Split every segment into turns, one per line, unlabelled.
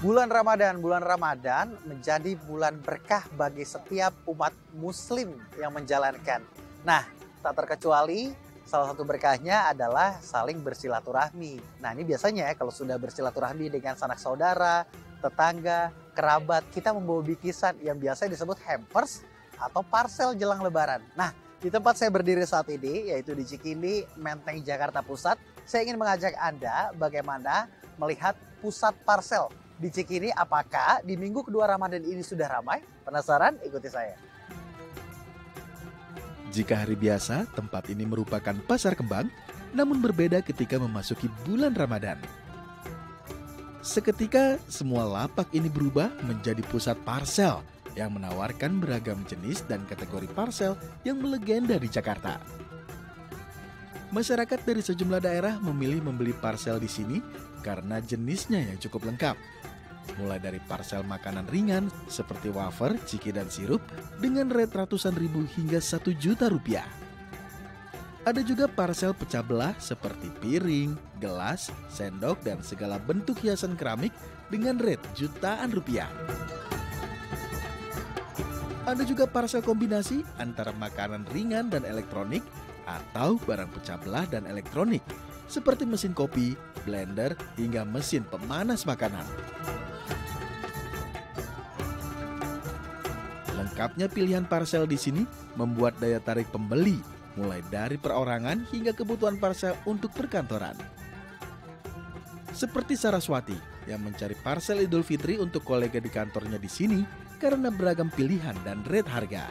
Bulan Ramadan menjadi bulan berkah bagi setiap umat muslim yang menjalankan. Nah, tak terkecuali salah satu berkahnya adalah saling bersilaturahmi. Nah, ini biasanya kalau sudah bersilaturahmi dengan sanak saudara, tetangga, kerabat, kita membawa bikisan yang biasa disebut hampers atau parcel jelang lebaran. Nah, di tempat saya berdiri saat ini, yaitu di Cikini, Menteng, Jakarta Pusat, saya ingin mengajak Anda bagaimana melihat pusat parcel di Cikini. Apakah di minggu kedua Ramadan ini sudah ramai? Penasaran? Ikuti saya.
Jika hari biasa, tempat ini merupakan pasar kembang, namun berbeda ketika memasuki bulan Ramadan. Seketika, semua lapak ini berubah menjadi pusat parcel yang menawarkan beragam jenis dan kategori parcel yang melegenda di Jakarta. Masyarakat dari sejumlah daerah memilih membeli parcel di sini karena jenisnya yang cukup lengkap. Mulai dari parcel makanan ringan seperti wafer, ciki, dan sirup dengan rate ratusan ribu hingga 1 juta rupiah. Ada juga parcel pecah belah seperti piring, gelas, sendok, dan segala bentuk hiasan keramik dengan rate jutaan rupiah. Ada juga parcel kombinasi antara makanan ringan dan elektronik atau barang pecah belah dan elektronik seperti mesin kopi, blender, hingga mesin pemanas makanan. Lengkapnya pilihan parcel di sini membuat daya tarik pembeli, mulai dari perorangan hingga kebutuhan parcel untuk perkantoran. Seperti Saraswati yang mencari parcel Idul Fitri untuk kolega di kantornya di sini karena beragam pilihan dan rate harga.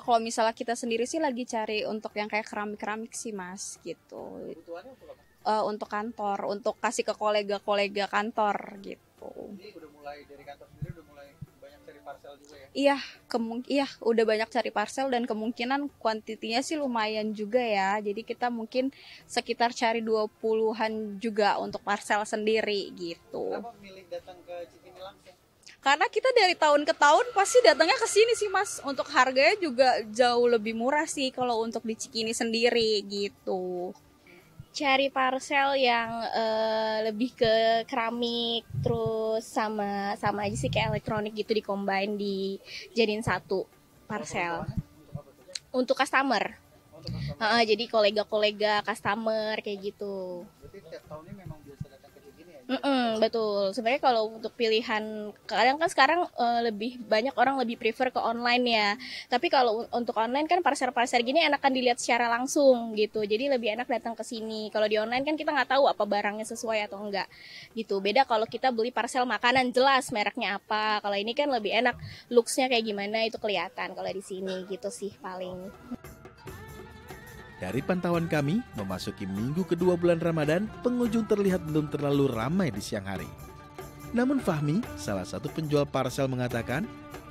Kalau misalnya kita sendiri sih lagi cari untuk yang kayak keramik-keramik sih mas gitu. Untuk kantor, untuk kasih ke kolega-kolega kantor gitu.
Jadi udah mulai dari kantor sendiri udah mulai banyak cari parcel juga ya?
Iya, udah banyak cari parcel dan kemungkinan kuantitinya sih lumayan juga ya. Jadi kita mungkin sekitar cari 20-an juga untuk parcel sendiri gitu.
Kenapa milih datang ke Cikini langsung?
Karena kita dari tahun ke tahun pasti datangnya ke sini sih mas. Untuk harganya juga jauh lebih murah sih kalau untuk di Cikini sendiri gitu.
Cari parcel yang lebih ke keramik, terus sama aja sih kayak elektronik gitu dicombine dijadiin satu parcel. Untuk customer. Jadi kolega-kolega customer kayak gitu.
Berarti tiap tahunnya memang biasa datang ke Cikini ya?
Betul. Sebenarnya kalau untuk pilihan, kadang kan sekarang lebih banyak orang lebih prefer ke online ya. Tapi kalau untuk online kan parcel-parcel gini enakan dilihat secara langsung gitu. Jadi lebih enak datang ke sini. Kalau di online kan kita nggak tahu apa barangnya sesuai atau enggak gitu. Beda kalau kita beli parcel makanan jelas mereknya apa. Kalau ini kan lebih enak looks-nya kayak gimana itu kelihatan kalau di sini gitu sih paling.
Dari pantauan kami, memasuki minggu kedua bulan Ramadan, pengunjung terlihat belum terlalu ramai di siang hari. Namun Fahmi, salah satu penjual parcel mengatakan,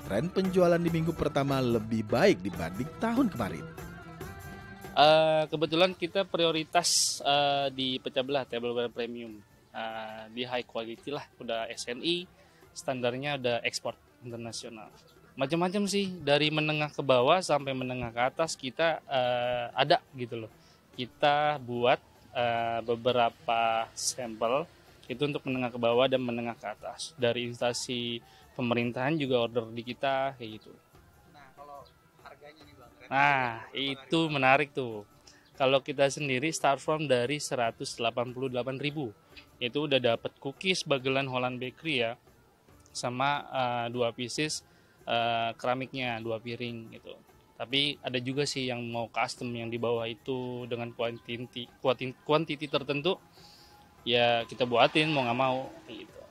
tren penjualan di minggu pertama lebih baik dibanding tahun kemarin.
Kebetulan kita prioritas di pecah belah tableware premium, di high quality lah, udah SNI, standarnya udah ekspor internasional. Macam-macam sih, dari menengah ke bawah sampai menengah ke atas kita ada gitu loh. Kita buat beberapa sampel itu untuk menengah ke bawah dan menengah ke atas. Dari instansi pemerintahan juga order di kita kayak gitu.
Nah, kalau harganya nih Bang.
Nah, itu menarik tuh. Kalau kita sendiri start from dari 188.000. Itu udah dapat cookies Bagelan Holland Bakery ya. Sama 2 pieces keramiknya 2 piring gitu. Tapi ada juga sih yang mau custom yang di bawah itu dengan kuantiti tertentu ya kita buatin mau nggak mau gitu.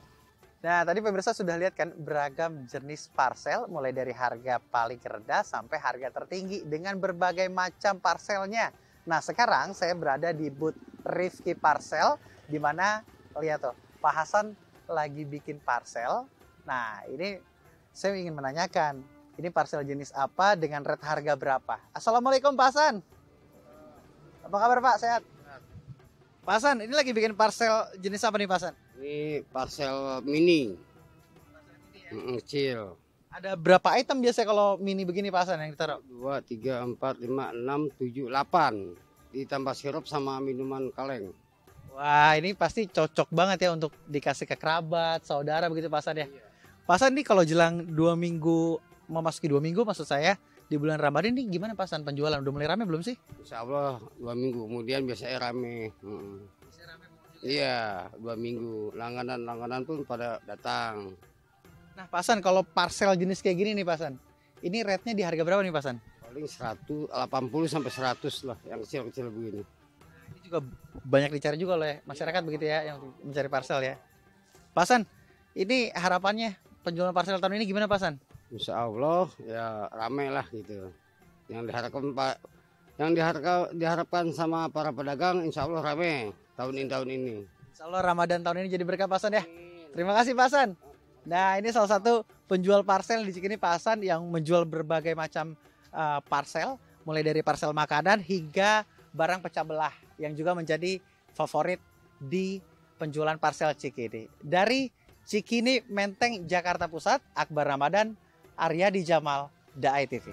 Nah, tadi pemirsa sudah lihat kan beragam jenis parcel mulai dari harga paling rendah sampai harga tertinggi dengan berbagai macam parcelnya. Nah, sekarang saya berada di booth Rifki Parcel di mana lihat tuh Pak Hasan lagi bikin parcel. Nah, ini saya ingin menanyakan, ini parcel jenis apa dengan rate harga berapa? Assalamualaikum Pak Hasan. Apa kabar Pak? Sehat? Pak Hasan, ini lagi bikin parcel jenis apa nih Pak Hasan?
Ini parcel mini. Kecil.
Ada berapa item biasanya kalau mini begini Pak Hasan yang ditaruh?
2, 3, 4, 5, 6, 7, 8. Ditambah sirup sama minuman kaleng.
Wah, ini pasti cocok banget ya untuk dikasih ke kerabat, saudara begitu Pak Hasan ya. Pak Hasan nih kalau jelang 2 minggu, memasuki 2 minggu maksud saya, di bulan Ramadan ini gimana Pak Hasan penjualan? Udah mulai rame belum sih?
Insya Allah 2 minggu kemudian biasanya rame. Iya, 2 minggu. Langganan pun pada datang.
Nah Pak Hasan kalau parcel jenis kayak gini nih Pak Hasan, ini rate-nya di harga berapa nih Pak Hasan?
Paling 180 sampai 100 lah yang kecil-kecil begini.
Ini juga banyak dicari juga oleh masyarakat begitu ya, yang mencari parcel ya. Pak Hasan, ini harapannya penjualan parcel tahun ini gimana Pak Hasan?
Insya Allah ya rame lah gitu. Yang diharapkan sama para pedagang insya Allah rame tahun ini.
Insya Allah Ramadan tahun ini jadi berkah Pak Hasan ya. Terima kasih Pak Hasan. Nah ini salah satu penjual parcel di Cikini Pak Hasan yang menjual berbagai macam parcel. Mulai dari parcel makanan hingga barang pecah belah yang juga menjadi favorit di penjualan parcel Cikini. Dari Cikini Menteng Jakarta Pusat, Akbar Ramadan, Aryadi Jamal, Daai TV.